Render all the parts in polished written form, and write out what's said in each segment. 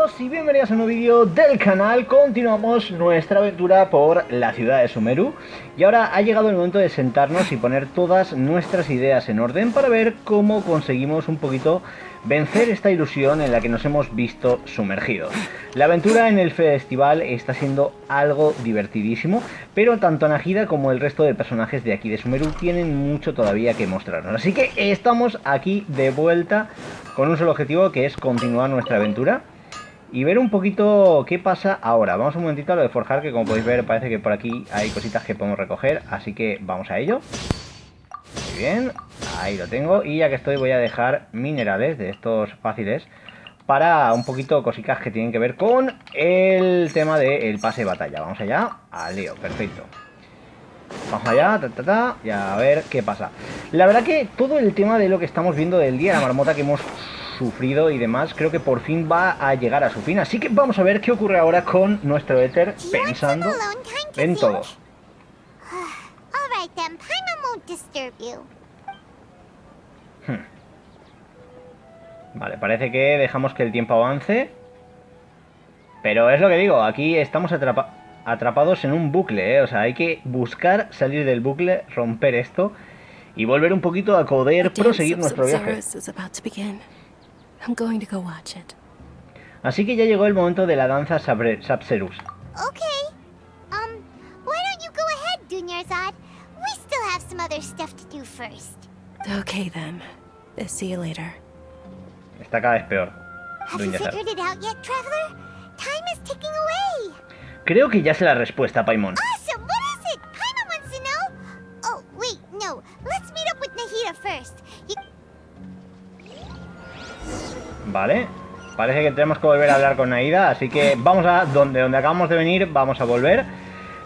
todos y bienvenidos a un nuevo vídeo del canal. Continuamos nuestra aventura por la ciudad de Sumeru. Y ahora ha llegado el momento de sentarnos y poner todas nuestras ideas en orden para ver cómo conseguimos un poquito vencer esta ilusión en la que nos hemos visto sumergidos. La aventura en el festival está siendo algo divertidísimo, pero tanto Nahida como el resto de personajes de aquí de Sumeru tienen mucho todavía que mostrarnos. Así que estamos aquí de vuelta con un solo objetivo, que es continuar nuestra aventura y ver un poquito qué pasa ahora. Vamos un momentito a lo de forjar, que como podéis ver parece que por aquí hay cositas que podemos recoger, así que vamos a ello. Muy bien, ahí lo tengo. Y ya que estoy voy a dejar minerales de estos fáciles para un poquito cositas que tienen que ver con el tema del pase de batalla. Vamos allá, al lío, perfecto. Vamos allá, y a ver qué pasa. La verdad que todo el tema de lo que estamos viendo del día de la marmota que hemos sufrido y demás, creo que por fin va a llegar a su fin. Así que vamos a ver qué ocurre ahora con nuestro éter, pensando en todos. Vale, parece que dejamos que el tiempo avance. Pero es lo que digo, aquí estamos atrapados en un bucle, O sea, hay que buscar salir del bucle, romper esto y volver un poquito a poder proseguir nuestro viaje. Así que ya llegó el momento de la danza Sabzeruz. Okay then. See you later. Está cada vez peor. Creo que ya sé la respuesta, Paimon. Vale, parece que tenemos que volver a hablar con Nahida, así que vamos a donde acabamos de venir, vamos a volver.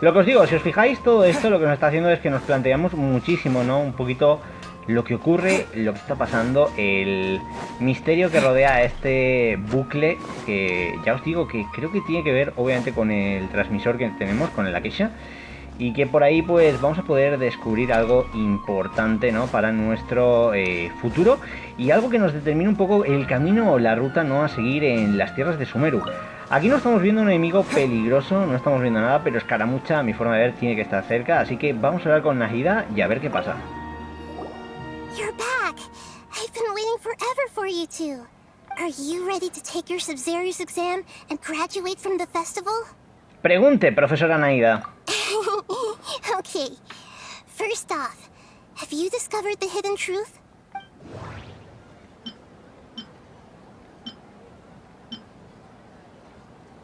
Lo que os digo, si os fijáis, todo esto lo que nos está haciendo es que nos planteamos muchísimo, ¿no? Un poquito lo que ocurre, lo que está pasando, el misterio que rodea a este bucle, que ya os digo que creo que tiene que ver obviamente con el transmisor que tenemos, con el Akeisha, y que por ahí pues vamos a poder descubrir algo importante, ¿no? Para nuestro futuro, y algo que nos determine un poco el camino o la ruta, ¿no? A seguir en las tierras de Sumeru. Aquí no estamos viendo un enemigo peligroso, no estamos viendo nada, pero Escaramucha, a mi forma de ver, tiene que estar cerca, así que vamos a hablar con Nahida y a ver qué pasa. You're back. I've been waiting forever for you two. Are you ready to take your Sabzeruz exam and graduate from the festival? Pregunte, profesora Nahida. Okay. First off, have you discovered the hidden truth?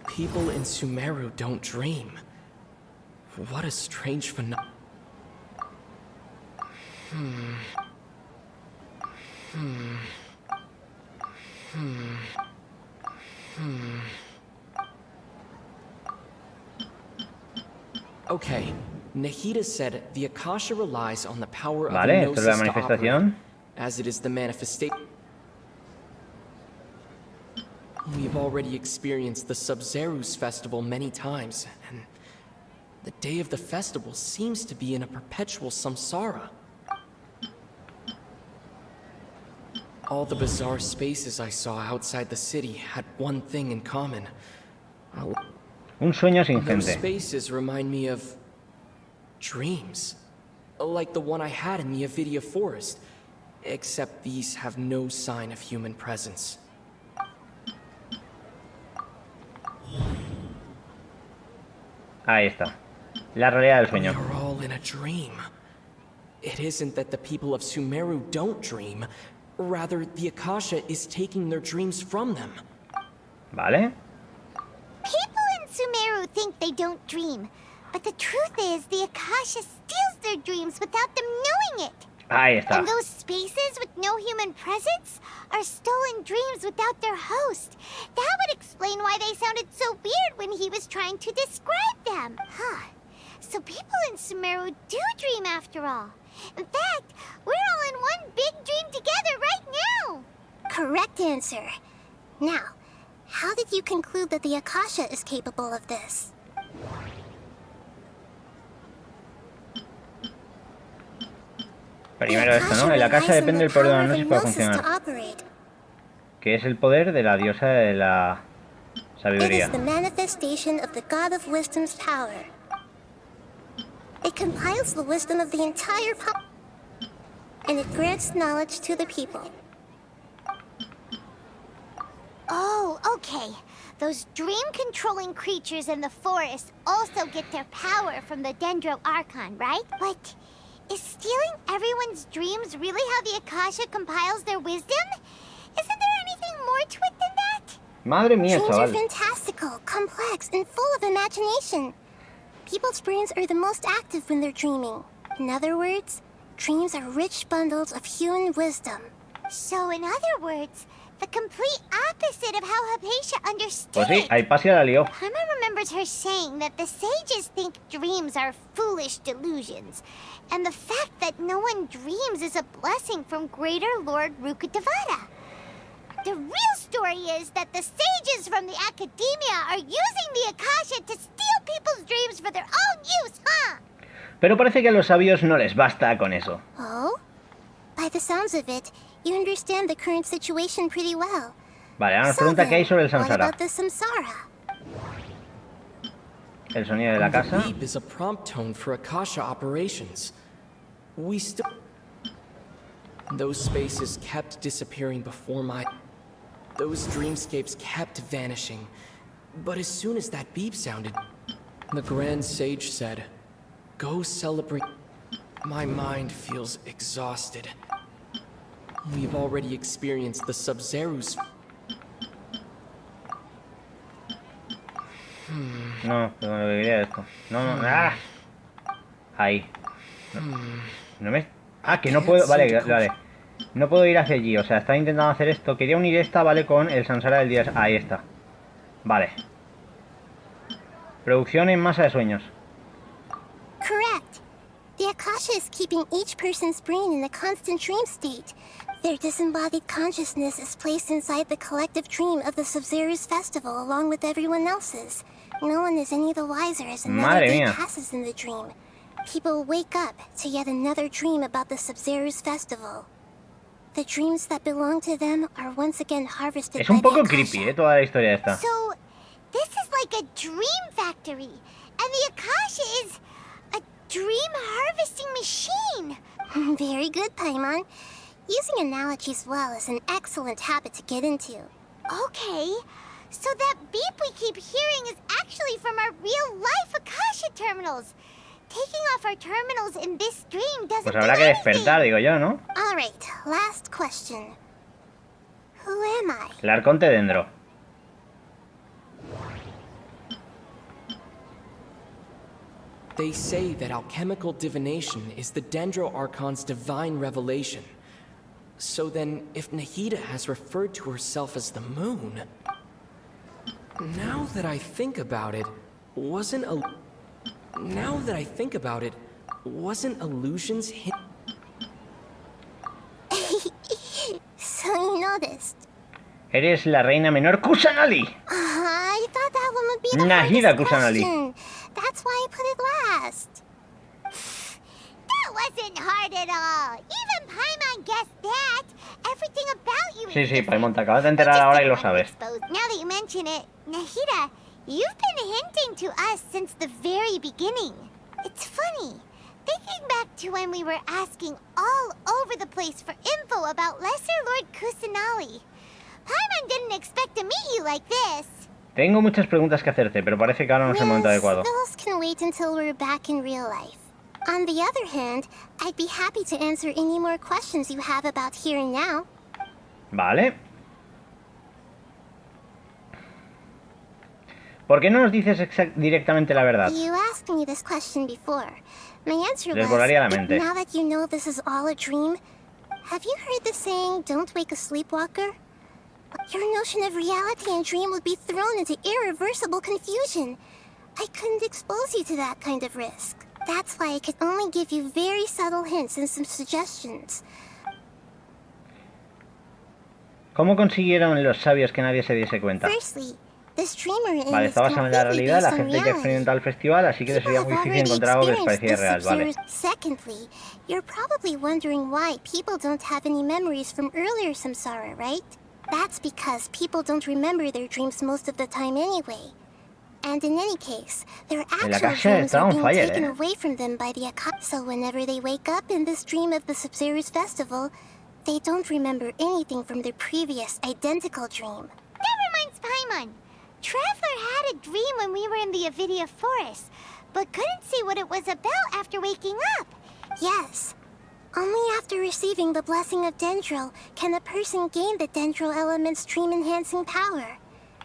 People in Sumeru don't dream. What a strange phenomenon. Okay, Nahida said the Akasha relies on the power of the esto es la gnosis to manifestación. operate, as it is the manifestation. We've already experienced the Sabzeruz festival many times, and the day of the festival seems to be in a perpetual samsara. All the bizarre spaces I saw outside the city had one thing in common. Un sueño sin Those gente. spaces remind me of dreams, like the one I had in the Avidia forest, except these have no sign of human presence. Ahí está. La realidad del sueño. We're all in a dream. It isn't that the people of Sumeru don't dream, rather the Akasha is taking their dreams from them. Vale. People in Sumeru think they don't dream, but the truth is the Akasha steals their dreams without them knowing it. Ahí está. And those spaces with no human presence are stolen dreams without their host. That would explain why they sounded so weird when he was trying to describe them. Huh. So people in Sumeru do dream after all. In fact, we're all in one big dream together right now. Correct answer. Now, how did you conclude that the Akasha is capable of this? Primero esto, ¿no? En la casa depende del poder de la noche para funcionar. Que es el poder de la diosa de la It Sabiduría. is the manifestation of the God of Wisdom's power. It compiles the wisdom of the entire and it grants knowledge to the people. Oh, okay. Those dream-controlling creatures in the forest also get their power from the DENDRO Archon, right? But is stealing everyone's dreams really how the Akasha compiles their wisdom? Isn't there anything more to it than that? Madre mía, Dreams are chaval. fantastical, complex, and full of imagination. People's brains are the most active when they're dreaming. In other words, dreams are rich bundles of human wisdom. So, in other words, the complete opposite of how Hypatia understood Pues sí, it. Hypatia la lió. Paimon remembers her saying that the sages think dreams are foolish delusions, and the fact that no one dreams is a blessing from Greater Lord Rukkhadevata. The real story is that the sages from the academia are using the Akasha to steal people's dreams for their own use, huh? Pero parece que a los sabios no les basta con eso. Oh? By the sounds of it, you understand the current situation pretty well. Vale, ahora nos So pregunta then, qué hay sobre el what Samsara. about the Samsara? El sonido de la The casa. beep is a prompt tone for Akasha operations. We still... Those spaces kept disappearing before my... Those dreamscapes kept vanishing. But as soon as that beep sounded, the Grand Sage said, "Go celebrate." My mind feels exhausted. We've already experienced the Sabzeruz. No, pero lo que quería es esto. No, no, ¡ah! Ahí. No, no me... Ah, que no puedo... Vale, vale. No puedo ir hacia allí, o sea, estaba intentando hacer esto. Quería unir esta, vale, con el Samsara del día... Ahí está. Vale. Producción en masa de sueños. Correct. The Akasha is keeping each person's brain in a constant dream state. Their disembodied consciousness is placed inside the collective dream of the Sabzeruz festival along with everyone else's. No one is any the wiser as another Madre day mía. passes in the dream. People wake up to yet another dream about the Sabzeruz festival. The dreams that belong to them are once again harvested Es un by poco the Akasha. creepy, toda la historia esta. So, this is like a dream factory, and the Akasha is a dream harvesting machine. Very good, Paimon. Using analogies well is an excellent habit to get into. Okay, so that beep we keep hearing is actually from our real-life Akasha terminals. Taking off our terminals in this dream doesn't Pues do habrá que anything. despertar, digo yo, ¿no? All right, last question. Who am I? El Arconte Dendro. They say that alchemical divination is the Dendro Archon's divine revelation. So then, if Nahida has referred to herself as the moon... Now that I think about it, wasn't illusions hint... So you noticed. Eres la reina menor Kusanali. I thought that one would be the Nahida hardest Kusanali. question. That's why I put it last. That wasn't hard at all. Even Paimon guessed that. Everything about you is Sí, sí, different. Paimon, te acabas de enterar Just ahora y lo didn't sabes. expose. Now that you mention it, Nahida, you've been hinting to us since the very beginning. It's funny. Thinking back to when we were asking all over the place for info about Lesser Lord Kusanali. Paimon didn't expect to meet you like this. Tengo muchas preguntas que hacerte, pero parece que ahora no es el momento adecuado. Those can wait until we're back in real life. On the other hand, I'd be happy to answer any more questions you have about here and now. Vale. ¿Por qué no nos dices directamente la verdad? You asked me this question before. My answer Les was, volaría la mente. now that you know this is all a dream, have you heard the saying, don't wake a sleepwalker? Your notion of reality and dream would be thrown into irreversible confusion. I couldn't expose you to that kind of risk. That's why I could only give you very subtle hints and some suggestions. ¿Cómo consiguieron los sabios que nadie se diese cuenta? Firstly, this dream we're in Vale, is está basado en la completely realidad, la based on gente que reality. experimentado el festival, así que les sería muy difícil encontrar algo que les pareciera real, vale. Secondly, you're probably wondering why people don't have any memories from earlier samsara, right? That's because people don't remember their dreams most of the time anyway. And in any case, their actual dreams are being taken away from them by the ACTO. So whenever they wake up in this dream of the Sabzeruz festival, they don't remember anything from their previous identical dream. That reminds Paimon. Traveler had a dream when we were in the Avidia forest, but couldn't see what it was about after waking up. Yes. Only after receiving the blessing of DENDRO can a person gain the DENDRO element's dream-enhancing power.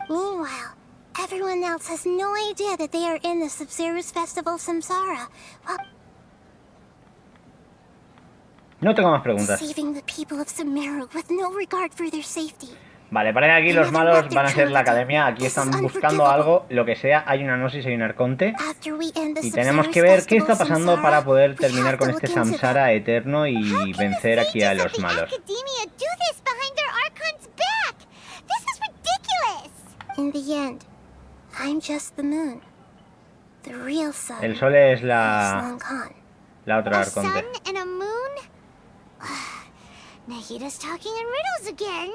Meanwhile, everyone else has no idea that they are in the Sabzeruz festival Samsara, while No tengo más preguntas. deceiving the people of Sumeru with no regard for their safety. Vale, parece que aquí los malos van a ser la academia. Aquí están buscando algo, lo que sea. Hay una gnosis, hay un arconte. Y tenemos que ver qué está pasando para poder terminar con este Samsara eterno y vencer aquí a los malos. In the end, I'm just the moon. The real sun. El sol es la Long gone. otra A arconte. sun and a moon? Nahida's talking in riddles again.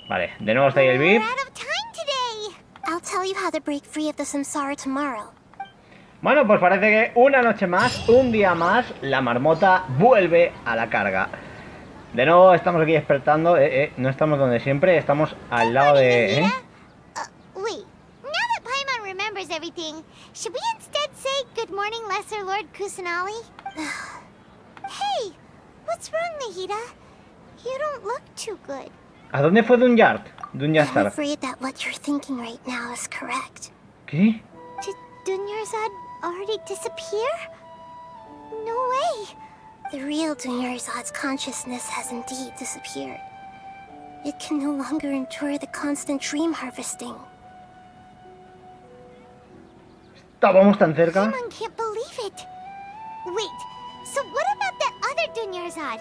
Vale, de nuevo está ahí el VIP. We're out of time today. I'll tell you how to break free of the Samsara tomorrow. Bueno, pues parece que una noche más, un día más, la marmota vuelve a la carga. De nuevo estamos aquí despertando. No estamos donde siempre, estamos al lado de... Wait, now that Paimon remembers everything, should we instead say good morning, Lesser Lord Kusanali? Hey, what's wrong, Nahida? You don't look too good. ¿A dónde fue Dunyard? I'm afraid that what you're thinking right now is correct. ¿Qué? Did Dunyarzad already disappear? No way. The real Dunyarzad's consciousness has indeed disappeared. It can no longer endure the constant dream harvesting. Estábamos tan cerca. Paimon can't believe it. Wait, so what about that other Dunyarzad?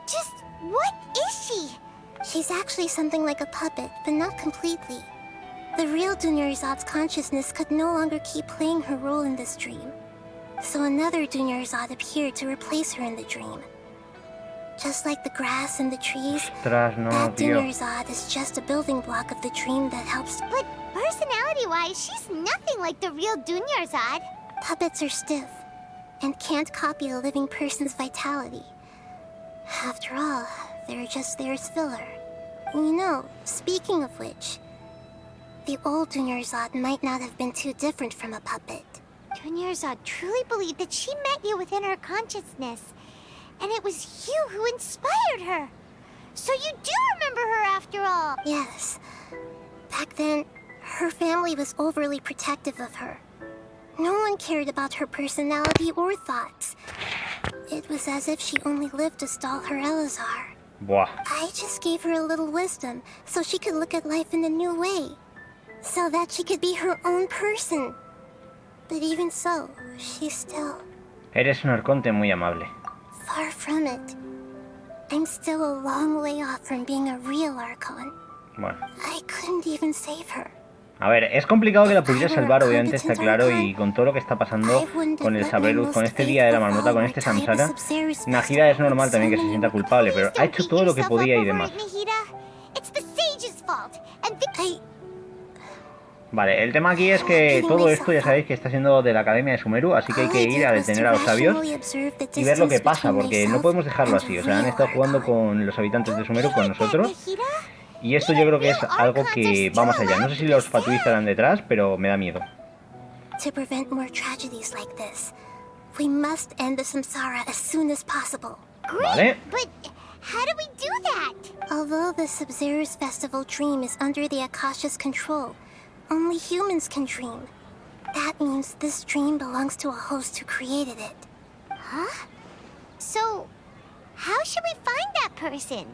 Just what is she? She's actually something like a puppet, but not completely. The real Dunyarzad's consciousness could no longer keep playing her role in this dream. So another Dunyarzad appeared to replace her in the dream. Just like the grass and the trees, Ostras, no, that tío. Dunyarzad is just a building block of the dream that helps. But personality-wise, she's nothing like the real Dunyarzad. Puppets are stiff and can't copy a living person's vitality. After all, they're just there as filler. You know, speaking of which, the old Dunyarzad might not have been too different from a puppet. Dunyarzad truly believed that she met you within her consciousness, and it was you who inspired her. So you do remember her after all. Yes. Back then, her family was overly protective of her. No one cared about her personality or thoughts. It was as if she only lived to stall her Elazar. Buah. I just gave her a little wisdom so she could look at life in a new way. So that she could be her own person. But even so, she's still... Eres un arconte muy amable. Far from it. I'm still a long way off from being a real Archon. Bueno. I couldn't even save her. A ver, es complicado que la pudiera salvar, obviamente está claro, y con todo lo que está pasando con el Sabzeruz, con este día de la marmota, con este Samsara, Nahida es normal también que se sienta culpable, pero ha hecho todo lo que podía y demás. Vale, el tema aquí es que todo esto ya sabéis que está siendo de la Academia de Sumeru, así que hay que ir a detener a los sabios y ver lo que pasa, porque no podemos dejarlo así. O sea, han estado jugando con los habitantes de Sumeru, con nosotros, y esto yo creo que es algo que va más allá. No sé si los Fatui estarán detrás, pero me da miedo. To prevent more tragedies like this, we must end the Samsara as soon as possible. Vale. But how do we do that? Although the Sabzeruz festival dream is under the Akasha's control, only humans can dream. That means this dream belongs to a host who created it. Huh? So, how should we find that person?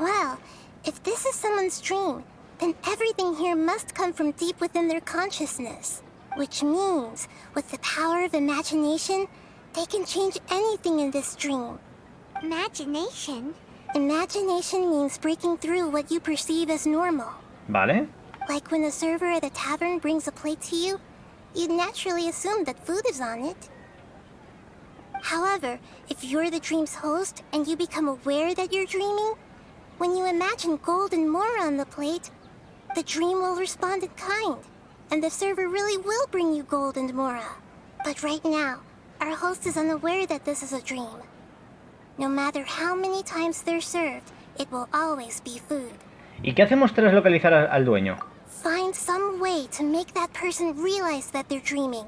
Well, if this is someone's dream, then everything here must come from deep within their consciousness. Which means, with the power of imagination, they can change anything in this dream. Imagination? Imagination means breaking through what you perceive as normal. Vale. Like when a server at a tavern brings a plate to you, you'd naturally assume that food is on it. However, if you're the dream's host and you become aware that you're dreaming, When you imagine gold and more on the plate, the dream will respond in kind, and the server really will bring you gold and mora. But right now, our host is unaware that this is a dream. No matter how many times they're served, it will always be food. ¿Y qué hacemos tras localizar al dueño? Find some way to make that person realize that they're dreaming.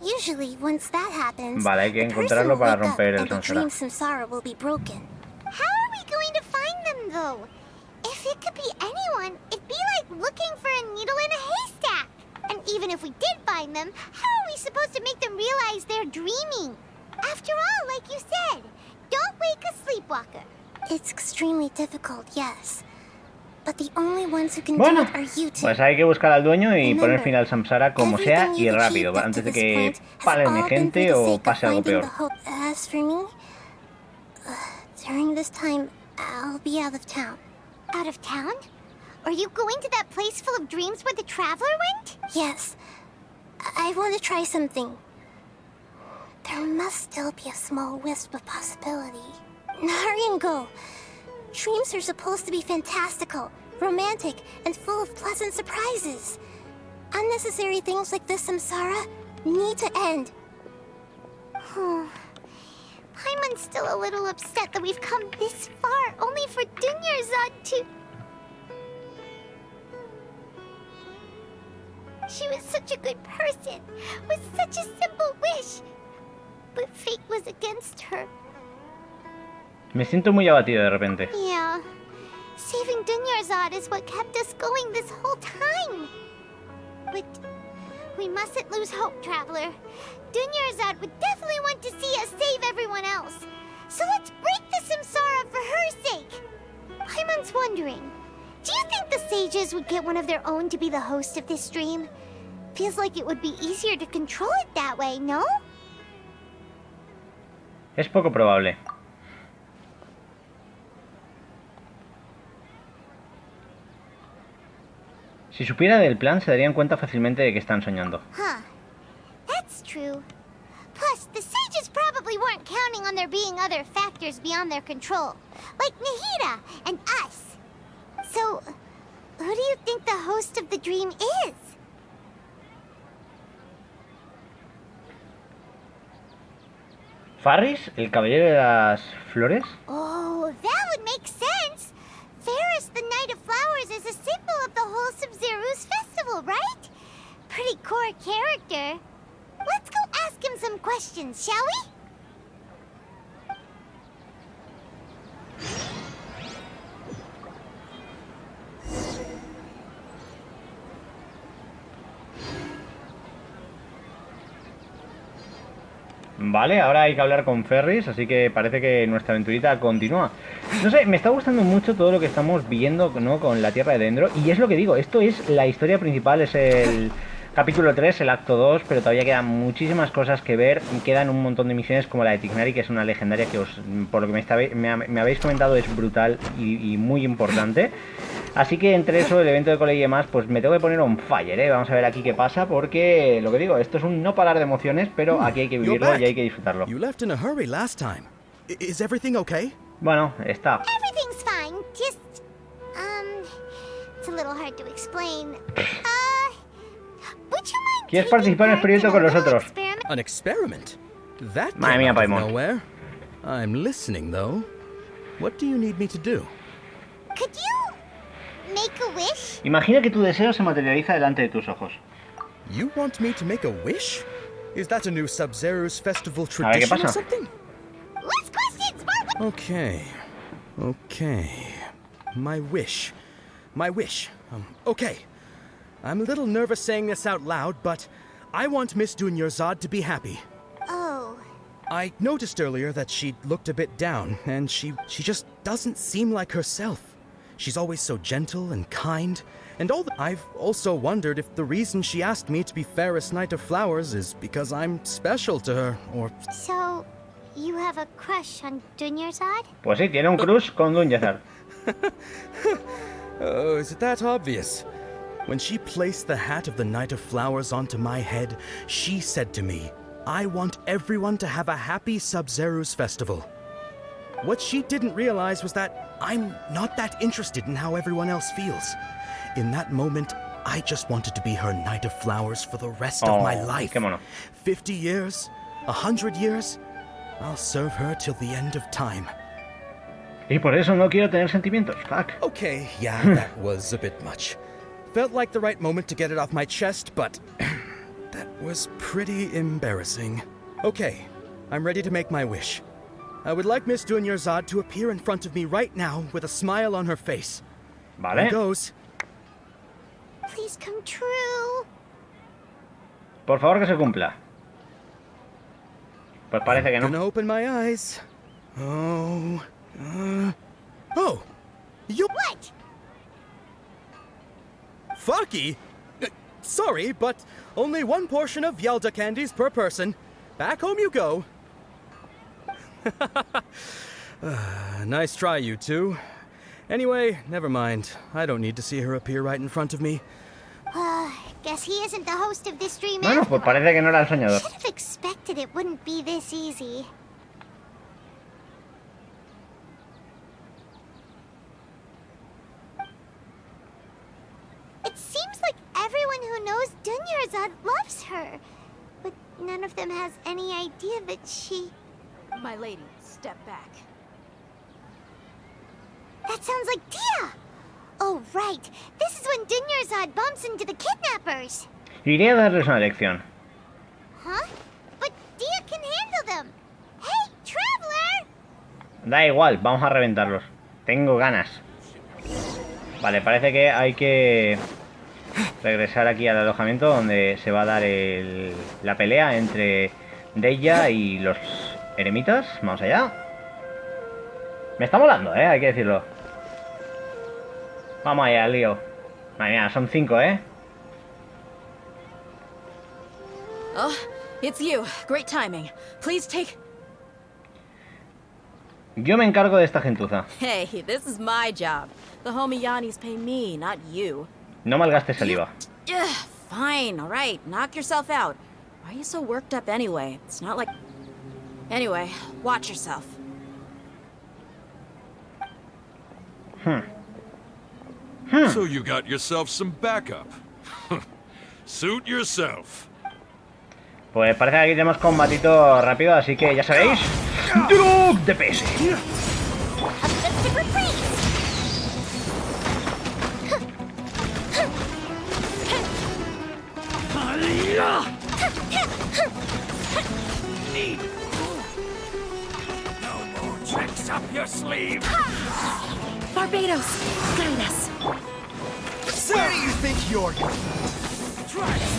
Usually, once that happens, Vale, hay que the person encontrarlo will para wake up romper el and the Samsara. dream Samsara will be broken. How are we going to find them, though? If it could be anyone, it'd be like looking for a needle in a haystack. And even if we did find them, how are we supposed to make them realize they're dreaming? After all, like you said, don't wake a sleepwalker. It's extremely difficult, yes. But the only ones who can Bueno, do it are you two. pues hay que buscar al dueño y poner Remember, fin al Samsara como sea everything y you've rápido, achieved up antes to de this que point has paren all been for gente the o sake of pase algo finding peor. the hope. As for me, during this time, I'll be out of town. Out of town? Are you going to that place full of dreams where the traveler went? Yes, I want to try something. There must still be a small wisp of possibility. Hurry and go. Dreams are supposed to be fantastical, romantic, and full of pleasant surprises. Unnecessary things like this Samsara need to end. Paimon's still a little upset that we've come this far only for Dunyarzad to... She was such a good person, with such a simple wish. But fate was against her. Me siento muy abatido de repente. Yeah. Saving Dunyarzad is what kept us going this whole time. But we mustn't lose hope, Traveler. Dunyarzad would definitely want to see us save everyone else. So let's break the Samsara for her sake. Paimon's wondering, do you think the sages would get one of their own to be the host of this dream? Feels like it would be easier to control it that way, no? Es poco probable. Si supiera del plan, se darían cuenta fácilmente de que están soñando. Huh. That's true. Plus, the sages probably weren't counting on there being other factors beyond their control, like Nahida and us. So, who do you think the host of the dream is? ¿Farris? ¿El caballero de las flores? Oh, that would make sense. Ferris, the Knight of Flowers, is a symbol of the whole Sabzeruz festival, right? Pretty core character. Let's go ask him some questions, shall we? Vale, ahora hay que hablar con Ferris, así que parece que nuestra aventurita continúa. No sé, me está gustando mucho todo lo que estamos viendo, ¿no?, con la tierra de Dendro. Y es lo que digo, esto es la historia principal, es el capítulo 3, el acto 2, pero todavía quedan muchísimas cosas que ver. Quedan un montón de misiones como la de Tignari, que es una legendaria que por lo que me habéis comentado es brutal y muy importante. Así que entre eso, el evento de Collei y demás, pues me tengo que poner on fire, ¿eh? Vamos a ver aquí qué pasa, porque lo que digo, esto es un no parar de emociones, pero aquí hay que vivirlo y hay que disfrutarlo. You left in a hurry last time. Is everything okay? Bueno, está. Everything's fine. Just, it's a little hard to explain. Would you mind ¿Quieres taking participar en el part in proyecto a con little nosotros? experiment? An experiment? That Madre came mía, out of Paimon. nowhere. I'm listening, though. What do you need me to do? Could you make a wish? Imagina que tu deseo se materializa delante de tus ojos. You want me to make a wish? Is that a new Sabzeruz festival A ver, ¿qué tradition or pasa? something? Less questions, more Okay. My wish. Okay. I'm a little nervous saying this out loud, but I want Miss Dunyarzad to be happy. Oh. I noticed earlier that she looked a bit down, and she just doesn't seem like herself. She's always so gentle and kind, and I've also wondered if the reason she asked me to be Fairest Knight of Flowers is because I'm special to her, or... So, you have a crush on Dunyarzad? Pues sí, tiene un crush con Dunyarzad. Oh, is it that obvious? When she placed the hat of the Knight of Flowers onto my head, she said to me, I want everyone to have a happy Sabzeruz festival. What she didn't realize was that I'm not that interested in how everyone else feels. In that moment, I just wanted to be her Knight of Flowers for the rest of my life. Qué mono. 50 years? 100 years? I'll serve her till the end of time. Y por eso no quiero tener sentimientos. Fuck. Okay, yeah, that was a bit much. Felt like the right moment to get it off my chest, but that was pretty embarrassing. Okay, I'm ready to make my wish. I would like Miss Dunyarzad to appear in front of me right now with a smile on her face. Vale. Here goes. Please come true. Por favor, que se cumpla. Pues parece que no. Gonna open my eyes. Oh. Oh. You. What? Farky? Sorry, but only one portion of Yelda candies per person. Back home you go. Nice try, you two. Anyway, never mind. I don't need to see her appear right in front of me. Guess he isn't the host of this dream Bueno, after pues all. parece que no era el soñador. Should have expected it wouldn't be this easy. It seems like everyone who knows Dunyarzad loves her, but none of them has any idea that she... My lady, step back. That sounds like Dia! Oh, right. This is when Dunyarzad bumps into the kidnappers. Iré a darles una lección. Huh? But Dia can handle them. Hey, traveler! Da igual, vamos a reventarlos. Tengo ganas. Vale, parece que hay que regresar aquí al alojamiento donde se va a dar la pelea entre Deya y los eremitas. Vamos allá. Me está molando, hay que decirlo. Vamos allá, lío. Madre mía, son 5, Oh, it's you. Great timing. Please take... Yo me encargo de esta gentuza. Hey, this is my job. The Homiyanis pay me, not you. No malgastes saliva. Ugh, fine, all right. Knock yourself out. Why are you so worked up anyway? It's not like... Anyway, watch yourself. So you got yourself some backup. Suit yourself. Pues parece que aquí tenemos combatito rápido, así que ya sabéis. ¡Drop de PS! No more tricks up your sleeve. Barbados, guide us. Where do you think you're going?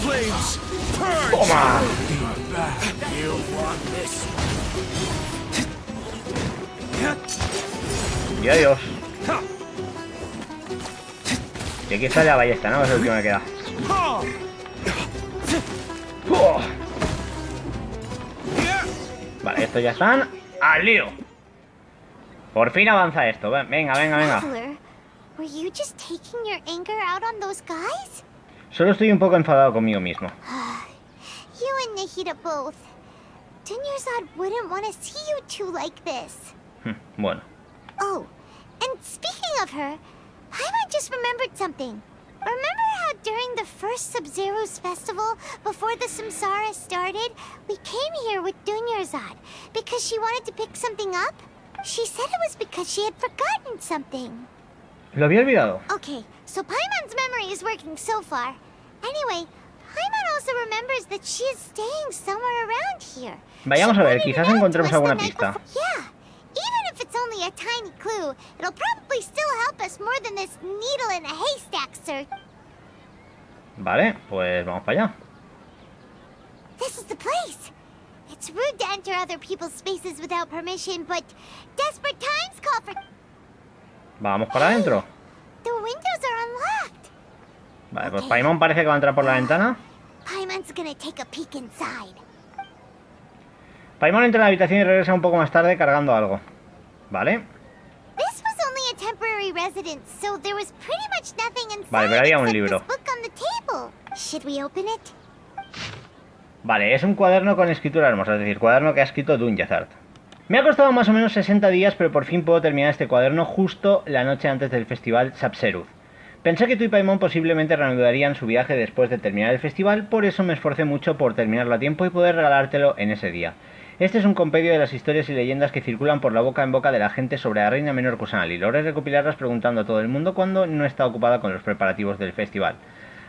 Flames, purge. ¡Toma! You want this? Y adiós. Y aquí está la ballesta, ¿no? Es el que me queda. ¡Oh! Vale, estos ya están al lío. Por fin avanza esto. Venga, venga, venga. Traveler, were you just taking your anger out on those guys? Solo estoy un poco enfadado conmigo mismo. You and Nahida both. Dunyarzad wouldn't want to see you two like this. Bueno. Oh, and speaking of her, Paimon just remembered something. Remember how during the first Sabzeruz festival, before the Samsara started, we came here with Dunyarzad because she wanted to pick something up? She said it was because she had forgotten something. Lo había olvidado. Okay, so Paimon's memory is working so far. Anyway, Paimon also remembers that she is staying somewhere around here. Vayamos She a ver, pointed quizás it out to encontremos us the alguna night pista. before. Yeah, even if it's only a tiny clue, it'll probably still help us more than this needle in a haystack search. Vale, pues vamos para allá. This is the place. It's rude to enter other people's spaces without permission, but desperate times call for... Vamos para adentro. The windows are unlocked. Vale, pues Paimon parece que va a entrar por la ventana. Paimon's gonna take a peek inside. Paimon entra en la habitación y regresa un poco más tarde cargando algo. Vale. This was only a temporary residence, so there was pretty much nothing inside Vale, pero había un except libro. this book on the table. Should we open it? Vale, es un cuaderno con escritura hermosa, es decir, cuaderno que ha escrito Dunyarzad. Me ha costado más o menos 60 días, pero por fin puedo terminar este cuaderno justo la noche antes del festival Sabzeruz. Pensé que tú y Paimon posiblemente reanudarían su viaje después de terminar el festival, por eso me esforcé mucho por terminarlo a tiempo y poder regalártelo en ese día. Este es un compendio de las historias y leyendas que circulan por la boca en boca de la gente sobre la reina menor Kusanali. Logré recopilarlas preguntando a todo el mundo cuando no está ocupada con los preparativos del festival.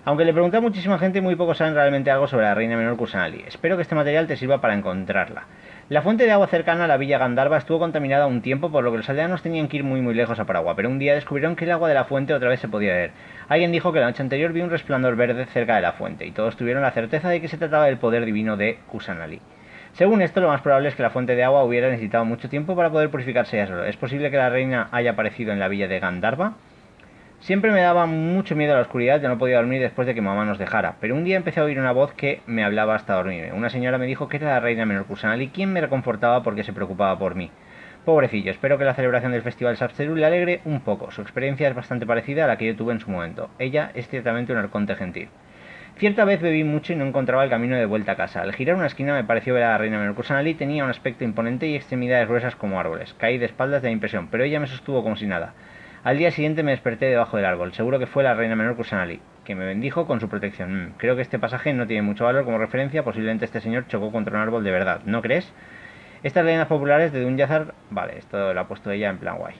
Aunque le pregunté a muchísima gente, muy pocos saben realmente algo sobre la reina menor Kusanali. Espero que este material te sirva para encontrarla. La fuente de agua cercana a la villa Gandharva estuvo contaminada un tiempo, por lo que los aldeanos tenían que ir muy lejos a por agua, pero un día descubrieron que el agua de la fuente otra vez se podía beber. Alguien dijo que la noche anterior vio un resplandor verde cerca de la fuente, y todos tuvieron la certeza de que se trataba del poder divino de Kusanali. Según esto, lo más probable es que la fuente de agua hubiera necesitado mucho tiempo para poder purificarse ella sola. ¿Es posible que la reina haya aparecido en la villa de Gandharva? Siempre me daba mucho miedo a la oscuridad, ya no podía dormir después de que mamá nos dejara, pero un día empecé a oír una voz que me hablaba hasta dormirme. Una señora me dijo que era la reina menor Kusanali, quien me reconfortaba porque se preocupaba por mí. Pobrecillo, espero que la celebración del festival Sabzeruz le alegre un poco. Su experiencia es bastante parecida a la que yo tuve en su momento. Ella es ciertamente un arconte gentil. Cierta vez bebí mucho y no encontraba el camino de vuelta a casa. Al girar una esquina me pareció ver a la reina menor Kusanali. Tenía un aspecto imponente y extremidades gruesas como árboles. Caí de espaldas de la impresión, pero ella me sostuvo como si nada. Al día siguiente me desperté debajo del árbol. Seguro que fue la reina menor Kusanali, que me bendijo con su protección. Creo que este pasaje no tiene mucho valor como referencia. Posiblemente este señor chocó contra un árbol de verdad, ¿no crees? Estas leyendas populares de Dunyarzad... Vale, esto lo ha puesto ella en plan guay.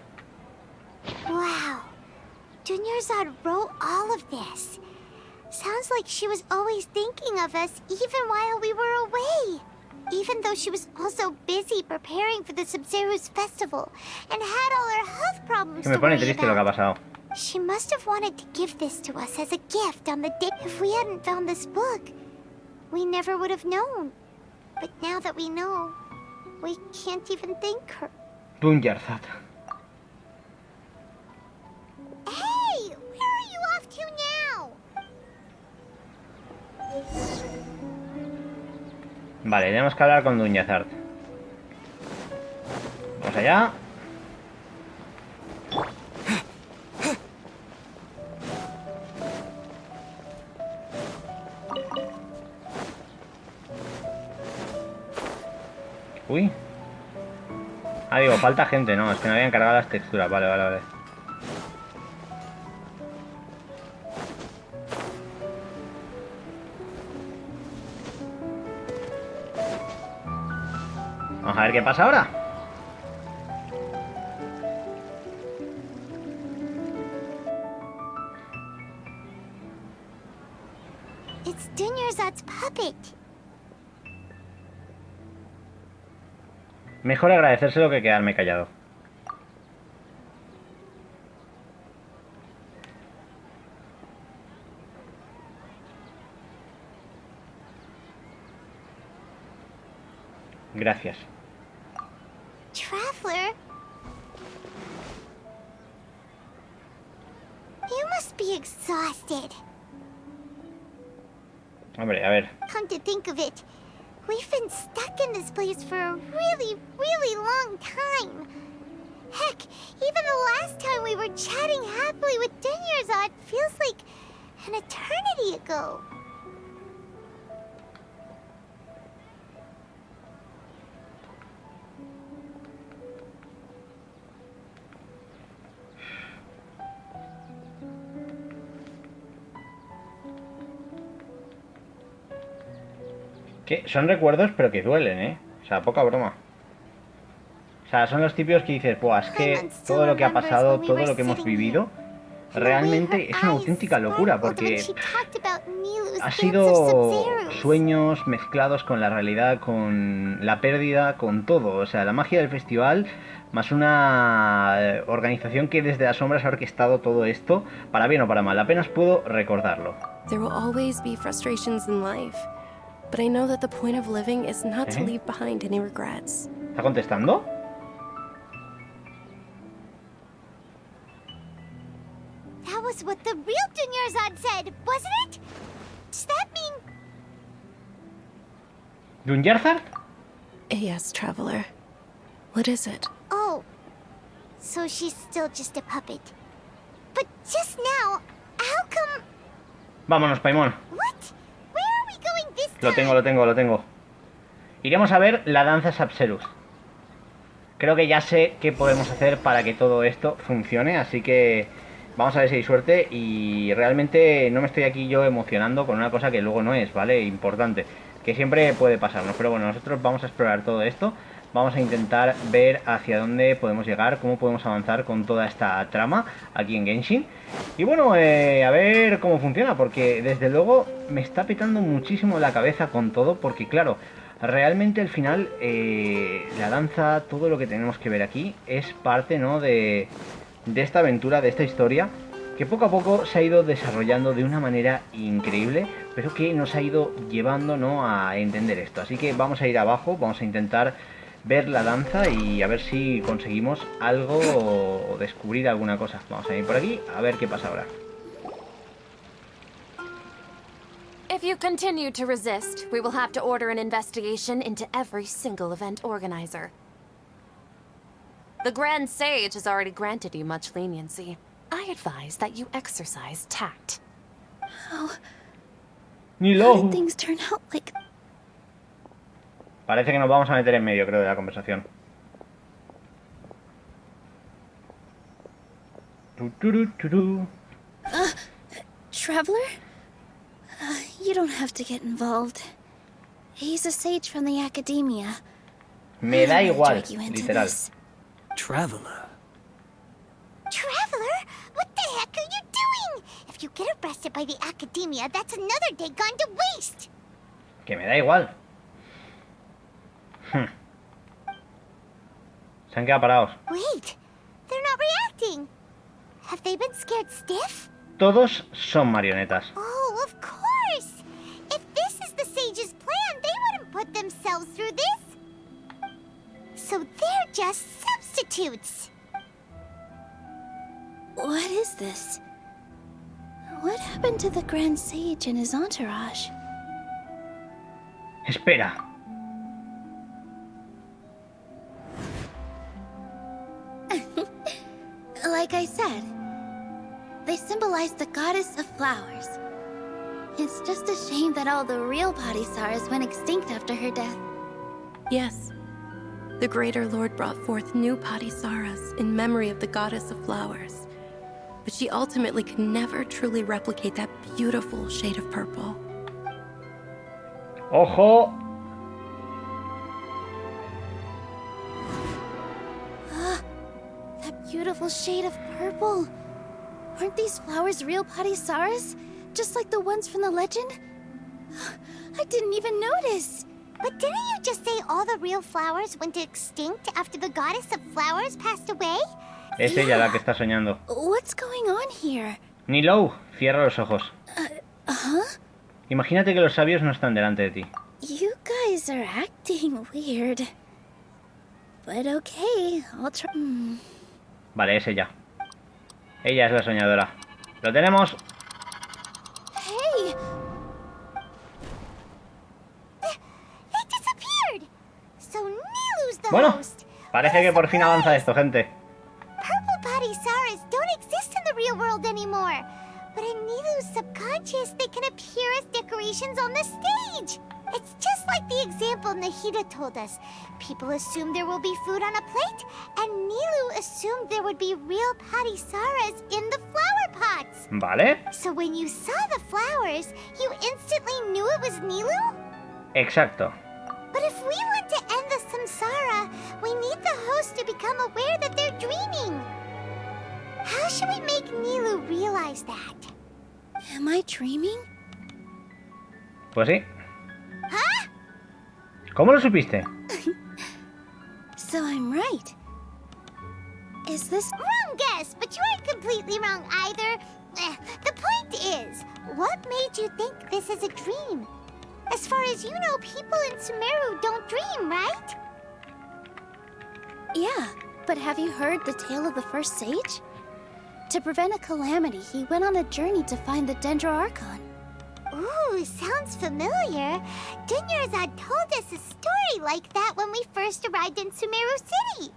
Wow. Dunyarzad wrote all of this. Sounds like she was always thinking of us even while we were away. Even though she was also busy preparing for the Sabzeruz festival and had all her health problems Que me to pone worry triste lo que ha about. pasado. She must have wanted to give this to us as a gift on the day. If we hadn't found this book, we never would have known. But now that we know, we can't even thank her. Dunyarzad. Hey, where are you off to now? Vale, tenemos que hablar con Dunyarzad. Vamos allá. Uy. Ah, digo, falta gente, no, es que no habían cargado las texturas. Vale. Vamos a ver qué pasa ahora. It's Dunyarzad's puppet. Mejor agradecérselo que quedarme callado. Gracias. Traveler? You must be exhausted. Hombre, a ver. Come to think of it, we've been stuck in this place for a really long time. Heck, even the last time we were chatting happily with Dunyarzad feels like an eternity ago. Que son recuerdos, pero que duelen, ¿eh? O sea, poca broma. O sea, son los típicos que dices, buah, es que todo lo que ha pasado, todo lo que hemos vivido, realmente es una auténtica locura, porque ha sido sueños mezclados con la realidad, con la pérdida, con todo. O sea, la magia del festival, más una organización que desde las sombras ha orquestado todo esto, para bien o para mal. Apenas puedo recordarlo. There will always be frustrations in life, but I know that the point of living is not to leave behind any regrets. ¿Está contestando? That was what the real Dunyarzad said, wasn't it? Does that mean... ¿Dunyarzad? Yes, traveler. What is it? Oh, so she's still just a puppet. But just now, how come... Vámonos, Paimon. What? Where are we going this time? Lo tengo. Iremos a ver la danza Sabzeruz. creo que ya sé qué podemos hacer para que todo esto funcione, así que vamos a ver si hay suerte. Y realmente no me estoy aquí yo emocionando con una cosa que luego no es, ¿vale? Importante, que siempre puede pasarnos, pero bueno, nosotros vamos a explorar todo esto. Vamos a intentar ver hacia dónde podemos llegar, cómo podemos avanzar con toda esta trama aquí en Genshin. Y bueno, a ver cómo funciona, porque desde luego me está petando muchísimo la cabeza con todo, porque claro, realmente al final la danza, todo lo que tenemos que ver aquí es parte, ¿no?, de esta aventura, de esta historia, que poco a poco se ha ido desarrollando de una manera increíble, pero que nos ha ido llevando, ¿no?, a entender esto. Así que vamos a ir abajo, vamos a intentar ver la danza y a ver si conseguimos algo o descubrir alguna cosa. Vamos a ir por aquí a ver qué pasa ahora. If you continue to resist, we will have to order an investigation into every single event organizer. The Grand Sage has already granted you much leniency. I advise that you exercise tact. How Nilo. did things turn out like... Parece que nos vamos a meter en medio, creo, de la conversación. Traveler? You don't have to get involved. He's a sage from the academia. Me da igual, Drag you into literal. this. Traveler. Traveler? What the heck are you doing? If you get arrested by the academia, that's another day gone to waste. Que me da igual. Se han quedado parados. Wait, they're not reacting. Have they been scared stiff? Todos son marionetas. Oh, of course. If this is the sage's plan, they wouldn't put themselves through this. So they're just substitutes. What is this? What happened to the Grand Sage and his entourage? Espera. Like I said, they symbolize the goddess of flowers. It's just a shame that all the real Padisars went extinct after her death. Yes. The Greater Lord brought forth new Padisaras in memory of the goddess of flowers. But she ultimately could never truly replicate that beautiful shade of purple. ¡Ojo! That beautiful shade of purple. Aren't these flowers real Padisaras? Just like the ones from the legend? I didn't even notice. But didn't you just say all the real flowers went extinct after the goddess of flowers passed away? Es ella la que está soñando. What's going on here? Nilo, cierra los ojos. Huh? Imagínate que los sabios no están delante de ti. You guys are acting weird. But okay, I'll try. Vale, es ella. Ella es la soñadora. ¡Lo tenemos! Hey! They disappeared. So Nilu's the Bueno, host. parece que por fin avanza esto, gente. Purple Padisaras don't exist in the real world anymore. But in Nilu's subconscious, they can appear as decorations on the stage. It's just like the example Nahida told us. People assumed there will be food on a plate, and Nilu assumed there would be real Padisaras in the flower pots. Vale. So when you saw the flowers, you instantly knew it was Nilu? Exacto. But if we want to end the Samsara, we need the host to become aware that they're dreaming. How should we make Nilu realize that? Am I dreaming? Pues sí. Huh? ¿Cómo lo supiste? So I'm right. Is this... Wrong guess, but you aren't completely wrong either. The point is, what made you think this is a dream? As far as you know, people in Sumeru don't dream, right? Yeah, but have you heard the tale of the first sage? To prevent a calamity, he went on a journey to find the DENDRO Archon. Ooh, sounds familiar. Dunyarzad told us a story like that when we first arrived in Sumeru City.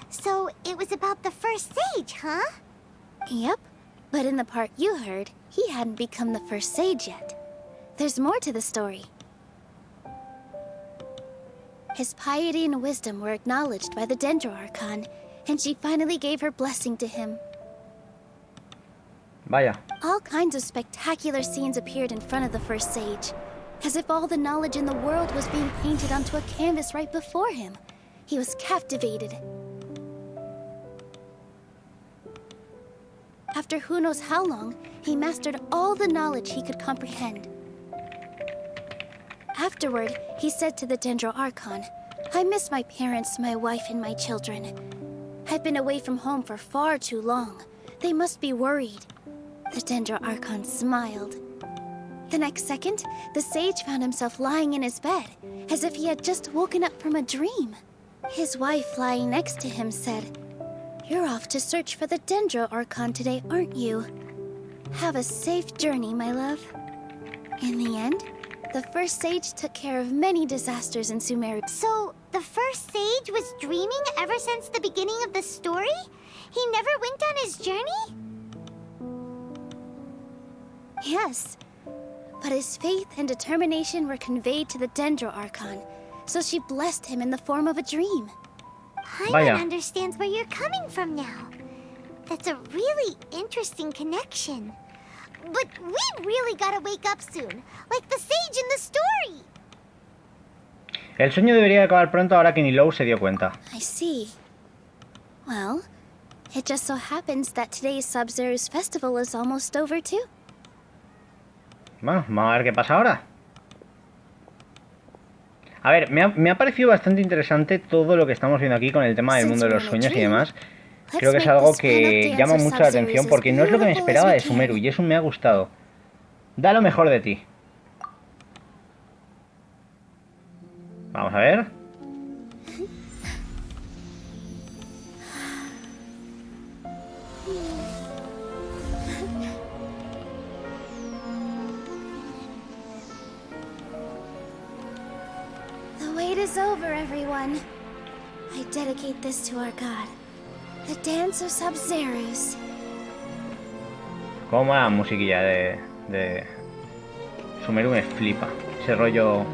So, it was about the first sage, huh? Yep, but in the part you heard, he hadn't become the first sage yet. There's more to the story. His piety and wisdom were acknowledged by the Dendro Archon, and she finally gave her blessing to him. Vaya. All kinds of spectacular scenes appeared in front of the first sage, as if all the knowledge in the world was being painted onto a canvas right before him. He was captivated. After who knows how long, he mastered all the knowledge he could comprehend. Afterward, he said to the Dendro Archon, "I miss my parents, my wife, and my children. I've been away from home for far too long. They must be worried." The Dendro Archon smiled. The next second, the sage found himself lying in his bed, as if he had just woken up from a dream. His wife, lying next to him, said, "You're off to search for the Dendro Archon today, aren't you? Have a safe journey, my love." In the end, the first sage took care of many disasters in Sumeru. So, the first sage was dreaming ever since the beginning of the story? He never went on his journey? Yes, but his faith and determination were conveyed to the Dendro Archon, so she blessed him in the form of a dream. Paimon understands where you're coming from now. That's a really interesting connection. But we really gotta wake up soon, like the sage in the story. El sueño debería acabar pronto ahora que Nilou se dio cuenta. I see. Well, it just so happens that today's Sabzeruz festival is almost over too. Bueno, vamos a ver qué pasa ahora. A ver, me ha parecido bastante interesante todo lo que estamos viendo aquí con el tema del mundo de los sueños y demás. Creo que es algo que llama mucho la atención porque no es lo que me esperaba de Sumeru y eso me ha gustado. Da lo mejor de ti. Vamos a ver. The wait is over, everyone. I dedicate this to our god, the dance of Sabzeruz. Como la musiquilla de Sumeru me flipa. Ese rollo...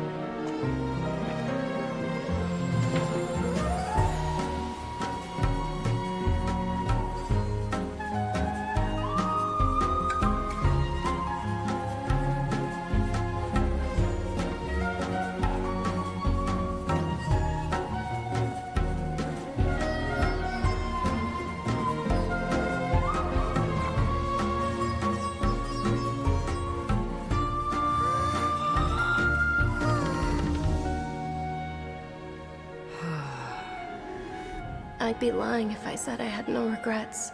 I'd be lying if I said I had no regrets.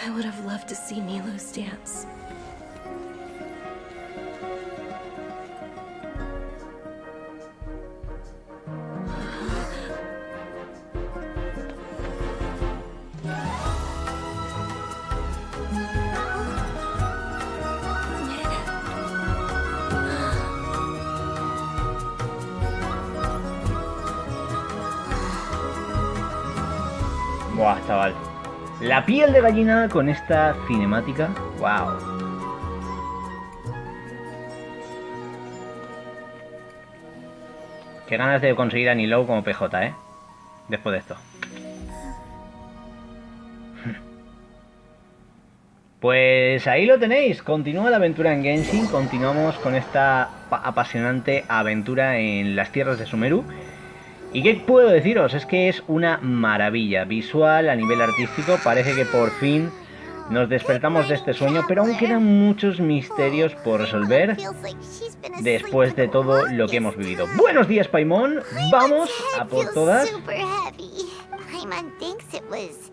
I would have loved to see Nilou's dance. Buah, chaval. La piel de gallina con esta cinemática. Wow. Qué ganas de conseguir a Nilou como PJ, después de esto. Pues ahí lo tenéis. Continúa la aventura en Genshin. Continuamos con esta apasionante aventura en las tierras de Sumeru. ¿Y qué puedo deciros? Es que es una maravilla visual, a nivel artístico. Parece que por fin nos despertamos de este sueño, pero aún quedan muchos misterios por resolver después de todo lo que hemos vivido. Buenos días, Paimon. Vamos a por todas. Paimon thinks it was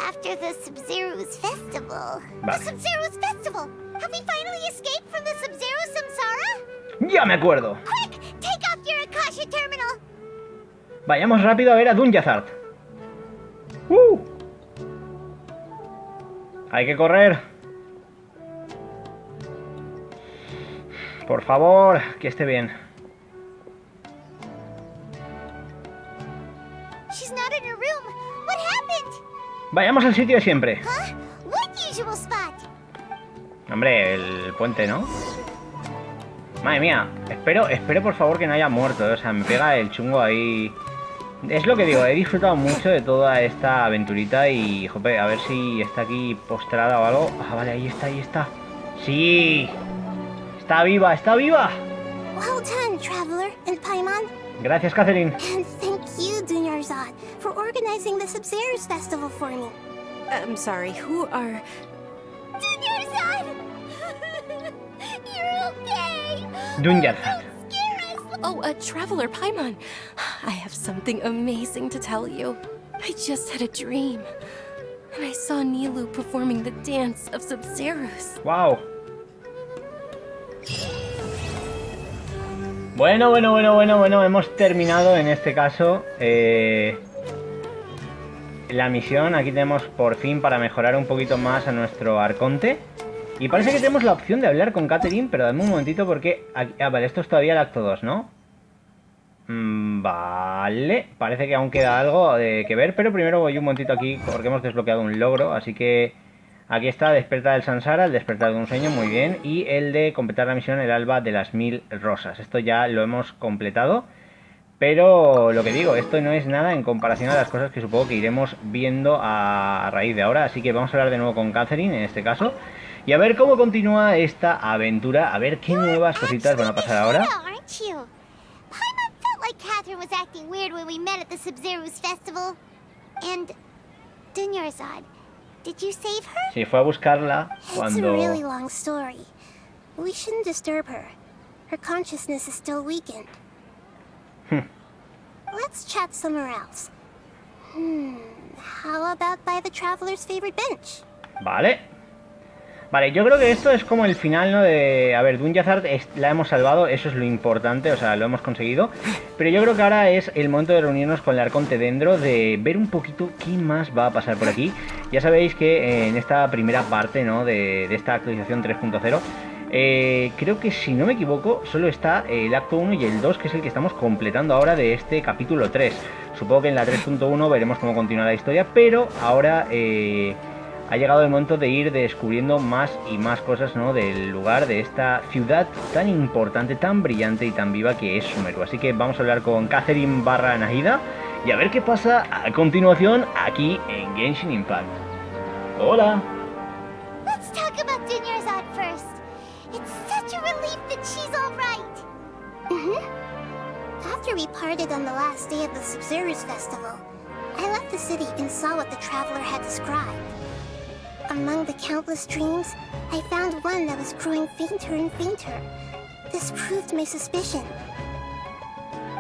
after the Sabzeruz festival. Vale. The Sabzeruz festival. Have we finally escaped from the Sabzeruz Samsara? Ya me acuerdo. Quick, take off your Akasha terminal. Vayamos rápido a ver a Dunjazard. Hay que correr. Por favor, que esté bien. She's not in her room. What happened? Vayamos al sitio de siempre. Huh? What usual spot? Hombre, el puente, ¿no? Madre mía, espero por favor que no haya muerto. O sea, me pega el chungo ahí Es lo que digo, he disfrutado mucho de toda esta aventurita y, jope, a ver si está aquí postrada o algo. Ah, vale, ahí está, ahí está. ¡Sí! ¡Está viva, está viva! Well done, Traveler and Paimon. Gracias, Catherine. And thank you, Dunyarzad, for organizing the Sabzeruz festival for me. I'm sorry, who are... Dunyarzad! You're okay! Dunyarzad. Oh, a Traveler, Paimon. I have something amazing to tell you. I just had a dream. And I saw Nilou performing the dance of Sabzeruz. Wow. Bueno, hemos terminado en este caso la misión. Aquí tenemos por fin para mejorar un poquito más a nuestro Arconte. Y parece que tenemos la opción de hablar con Catherine, pero dame un momentito porque... Aquí, vale, esto es todavía el acto 2, ¿no? Vale, parece que aún queda algo que ver, pero primero voy un momentito aquí porque hemos desbloqueado un logro, así que... Aquí está, despertar del Samsara, el despertar de un sueño, muy bien. Y el de completar la misión, el Alba de las 1000 rosas. Esto ya lo hemos completado. Pero lo que digo, esto no es nada en comparación a las cosas que supongo que iremos viendo a raíz de ahora. Así que vamos a hablar de nuevo con Catherine en este caso. Y a ver cómo continúa esta aventura. A ver qué nuevas cositas van a pasar ahora. Paimon felt like Catherine was acting weird when we met at the Sabzeruz festival. And Dunyarzad, did you save her? Sí, fue a buscarla It's a cuando... really long story. We shouldn't disturb her. Her consciousness is still weakened. Let's chat somewhere else. How about by the Traveler's favorite bench? Vale. Vale, yo creo que esto es como el final, ¿no? De... A ver, Dunyarzad la hemos salvado, eso es lo importante, o sea, lo hemos conseguido. Pero yo creo que ahora es el momento de reunirnos con el Arconte Dendro, de ver un poquito qué más va a pasar por aquí. Ya sabéis que en esta primera parte, ¿no? De esta actualización 3.0... creo que si no me equivoco solo está el acto 1 y el 2, que es el que estamos completando ahora de este capítulo 3. Supongo que en la 3.1 veremos cómo continúa la historia, pero ahora ha llegado el momento de ir descubriendo más y más cosas, ¿no? Del lugar, de esta ciudad tan importante, tan brillante y tan viva que es Sumeru. Así que vamos a hablar con Catherine / Nahida y a ver qué pasa a continuación aquí en Genshin Impact. Hola. Let's talk about Dunyarzad first. It's such a relief that she's all right. After we parted on the last day of the Sabzeruz festival, I left the city and saw what the Traveler had described. Among the countless dreams, I found one that was growing fainter and fainter. This proved my suspicion.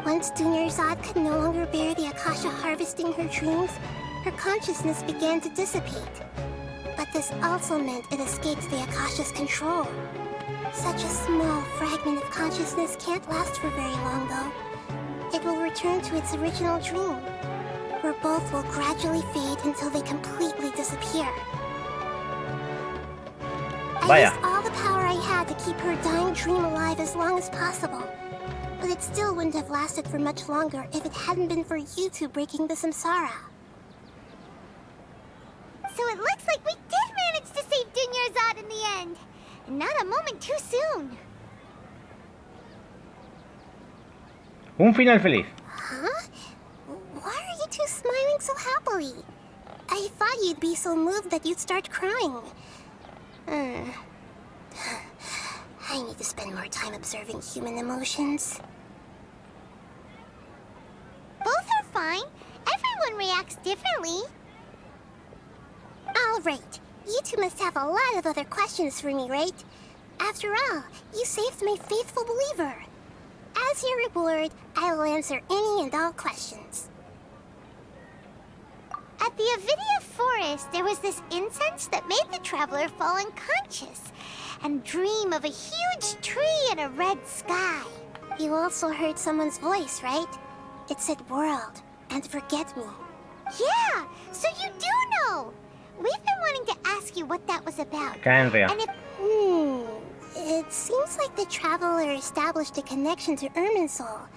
Once Dunyarzad could no longer bear the Akasha harvesting her dreams, her consciousness began to dissipate. But this also meant it escaped the Akasha's control. Such a small fragment of consciousness can't last for very long, though. It will return to its original dream, where both will gradually fade until they completely disappear. I used all the power I had to keep her dying dream alive as long as possible. But it still wouldn't have lasted for much longer if it hadn't been for you two breaking the Samsara. So it looks like we did manage to save Dunyarzad in the end. And not a moment too soon. Un final feliz. Huh? Why are you two smiling so happily? I thought you'd be so moved that you'd start crying. I need to spend more time observing human emotions. Both are fine. Everyone reacts differently. All right. You two must have a lot of other questions for me, right? After all, you saved my faithful believer. As your reward, I will answer any and all questions. At the Avidia forest, there was this incense that made the Traveler fall unconscious and dream of a huge tree and a red sky. You also heard someone's voice, right? It said world and forget me. Yeah, so you do know. We've been wanting to ask you what that was about. And if... It seems like the Traveler established a connection to Irminsul.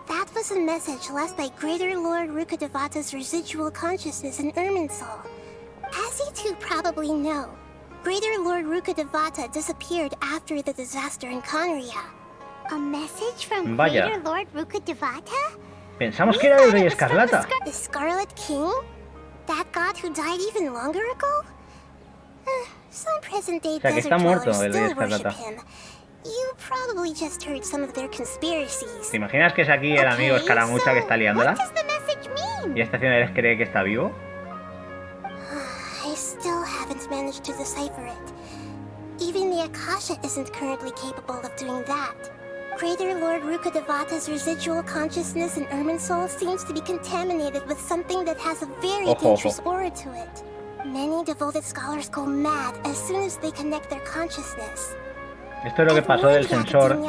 That was a message left by Greater Lord Rukkhadevata's residual consciousness in Irminsul. As you two probably know, Greater Lord Rukkhadevata disappeared after the disaster in Conria. A message from Vaya. Greater Lord Rukkhadevata? Pensamos que era el Rey Escarlata. The Scarlet King? That god who died even longer ago? Some present-day O sea, que está desert muerto dwellers el Rey still worship Escarlata. him. You probably just heard some of their conspiracies. ¿Te imaginas que es aquí el amigo Escaramucha que está liándola? What does the message mean? Y esta ciudad cree que está vivo. I still haven't managed to decipher it. Even the Akasha isn't currently capable of doing that. Greater Lord Rukkhadevata's residual consciousness in Irminsul seems to be contaminated with something that has a very dangerous aura to it. Many devoted scholars go mad as soon as they connect their consciousness. Esto es lo que pasó del sensor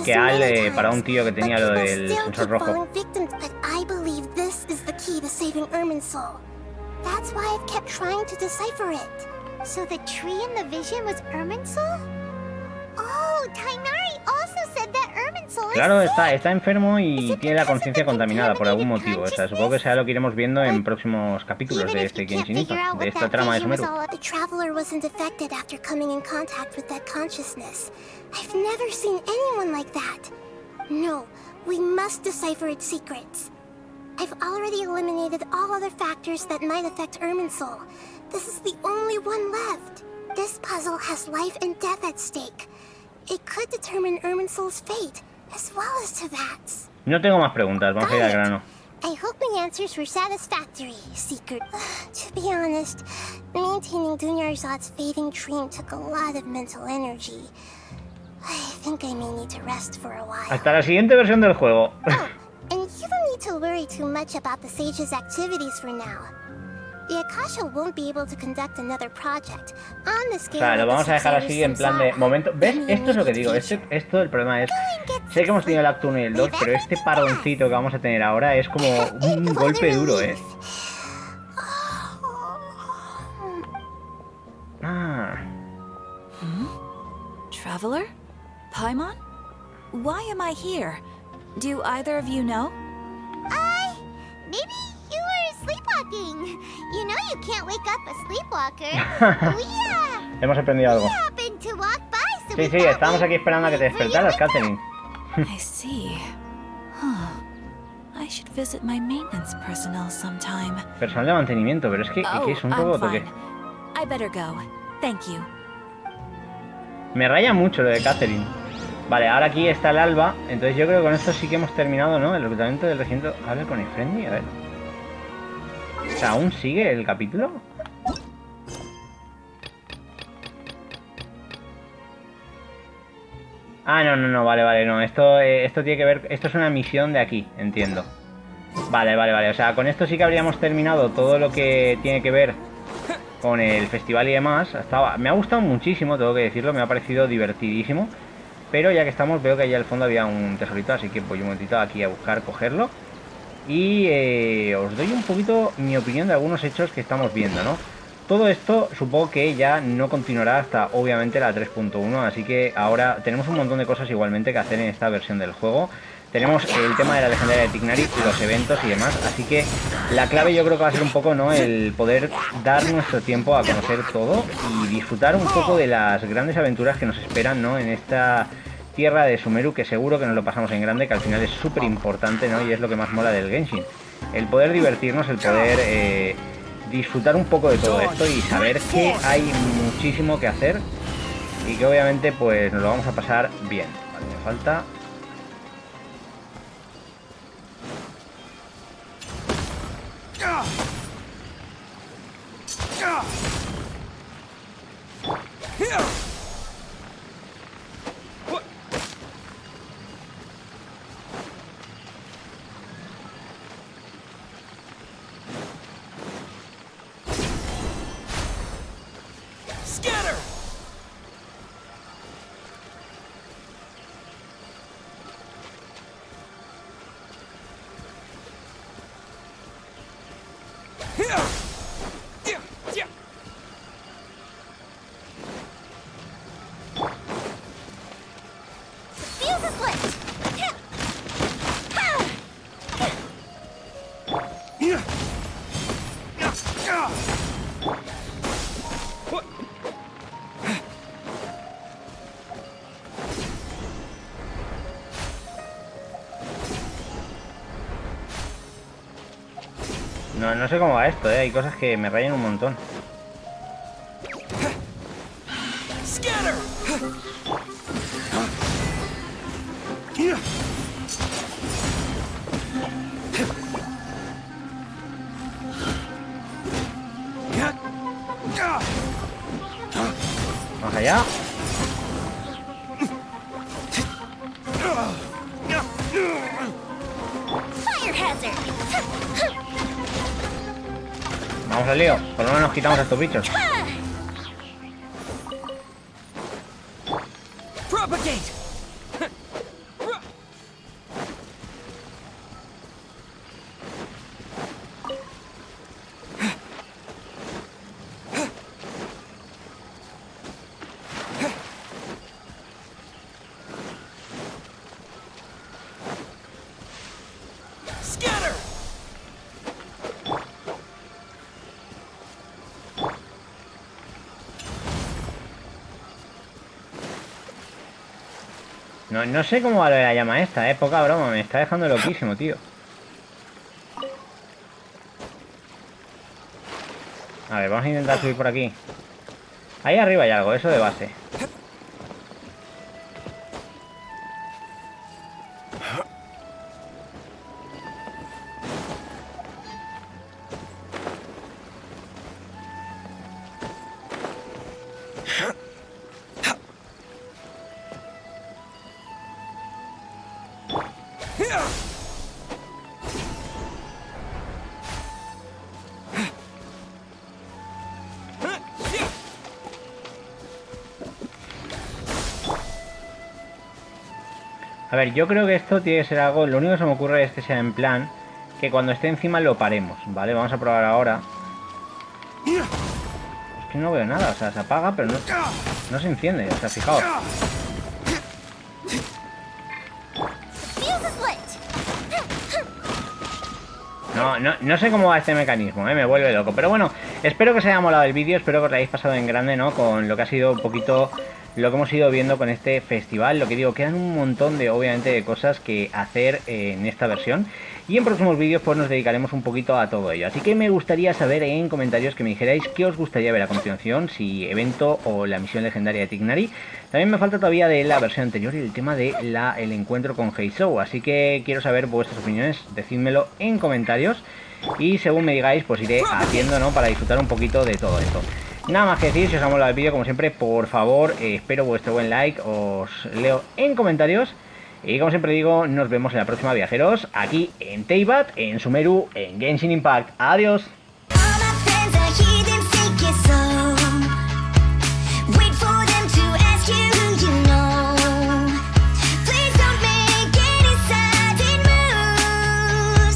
que Al para un tío que tenía lo del sensor rojo. But I believe this is the key to saving Irminsul. That's why I've kept trying to decipher it. So the tree in the vision was Irminsul? Oh, Tainari also said that Irminsul is Claro, sick. está enfermo y tiene la conciencia contaminada por algún motivo. O sea, supongo que sea lo que iremos viendo en próximos capítulos de este Genshin Impact, de esta trama de Sumeru. The traveler wasn't affected after coming in contact with that consciousness. I've never seen anyone like that. No, we must decipher its secrets. I've already eliminated all other factors that might affect Irminsul. This is the only one left. This puzzle has life and death at stake. It could determine Irminsul's fate, as well as Teyvat's. No tengo más preguntas, vamos a ir al grano. I hope my answers were satisfactory, Seeker. To be honest, maintaining Dunyarzad's fading dream took a lot of mental energy. I think I may need to rest for a while. Hasta la siguiente versión del juego. Oh, and you don't need to worry too much about the Sage's activities for now. The Akasha won't be able to conduct another project on the O scale sea, lo of vamos a the dejar así en plan de Samsara. momento. ¿Ves? Esto es lo que digo. Esto el problema es. Sé que hemos tenido el acto 1 y el 2, pero este paroncito que vamos a tener ahora es como un golpe duro, ¿eh? Ah. Traveler? Paimon? Why am I here? Do either of you know? Maybe you were sleepwalking. You know you can't wake up a sleepwalker. Hemos aprendido algo. We happened to walk by, so Sí, we sí, thought estábamos we'd aquí esperando a que te wait for you despertaras, to wake Catherine. I see. I should visit my maintenance personnel sometime. Personal de mantenimiento, pero es que ¿qué es un robot o qué? I better go. Thank you. Me raya mucho lo de Catherine. Vale, ahora aquí está el Alba. Entonces yo creo que con esto sí que hemos terminado, ¿no? El reclutamiento del regimiento. Habla con el friendly, a ver. O sea, ¿aún sigue el capítulo? Ah, no, vale, no. Esto tiene que ver... Esto es una misión de aquí, entiendo. Vale. O sea, con esto sí que habríamos terminado todo lo que tiene que ver con el festival y demás. Me ha gustado muchísimo, tengo que decirlo. Me ha parecido divertidísimo. Pero ya que estamos, veo que allá al fondo había un tesorito, así que voy un momentito aquí a buscar cogerlo. Y os doy un poquito mi opinión de algunos hechos que estamos viendo, ¿no? Todo esto supongo que ya no continuará hasta obviamente la 3.1, así que ahora tenemos un montón de cosas igualmente que hacer en esta versión del juego. Tenemos el tema de la legendaria de Tignari, los eventos y demás, así que la clave yo creo que va a ser un poco, ¿no?, el poder dar nuestro tiempo a conocer todo y disfrutar un poco de las grandes aventuras que nos esperan, ¿no?, en esta tierra de Sumeru, que seguro que nos lo pasamos en grande, que al final es súper importante, ¿no?, y es lo que más mola del Genshin. El poder divertirnos, el poder disfrutar un poco de todo esto y saber que hay muchísimo que hacer y que obviamente pues nos lo vamos a pasar bien. Vale, me falta... no sé cómo va esto, hay cosas que me rayan un montón. Scatter! Vamos allá. Vamos al lío. Por lo menos nos quitamos a estos bichos. Propagate! Scatter! No sé cómo va lo de la llama esta, poca broma, me está dejando loquísimo, tío. A ver, vamos a intentar subir por aquí. Ahí arriba hay algo, eso de base. A ver, yo creo que esto tiene que ser algo... Lo único que se me ocurre es que sea en plan que cuando esté encima lo paremos, ¿vale? Vamos a probar ahora. Es que no veo nada, o sea, se apaga, pero no se enciende, o sea, fijaos. No sé cómo va este mecanismo, me vuelve loco. Pero bueno, espero que os haya molado el vídeo, espero que os lo hayáis pasado en grande, ¿no? Con lo que ha sido un poquito... lo que hemos ido viendo con este festival. Lo que digo, quedan un montón de, obviamente, de cosas que hacer en esta versión, y en próximos vídeos pues nos dedicaremos un poquito a todo ello. Así que me gustaría saber en comentarios que me dijerais qué os gustaría ver a continuación, si evento o la misión legendaria de Tignari. También me falta todavía de la versión anterior y el tema de el encuentro con Heizou, así que quiero saber vuestras opiniones, decídmelo en comentarios y según me digáis pues iré haciendo, ¿no? Para disfrutar un poquito de todo esto. Nada más que decir, si os ha molado el vídeo, como siempre, por favor, espero vuestro buen like, os leo en comentarios. Y como siempre digo, nos vemos en la próxima, viajeros, aquí en Teyvat, en Sumeru, en Genshin Impact. Adiós.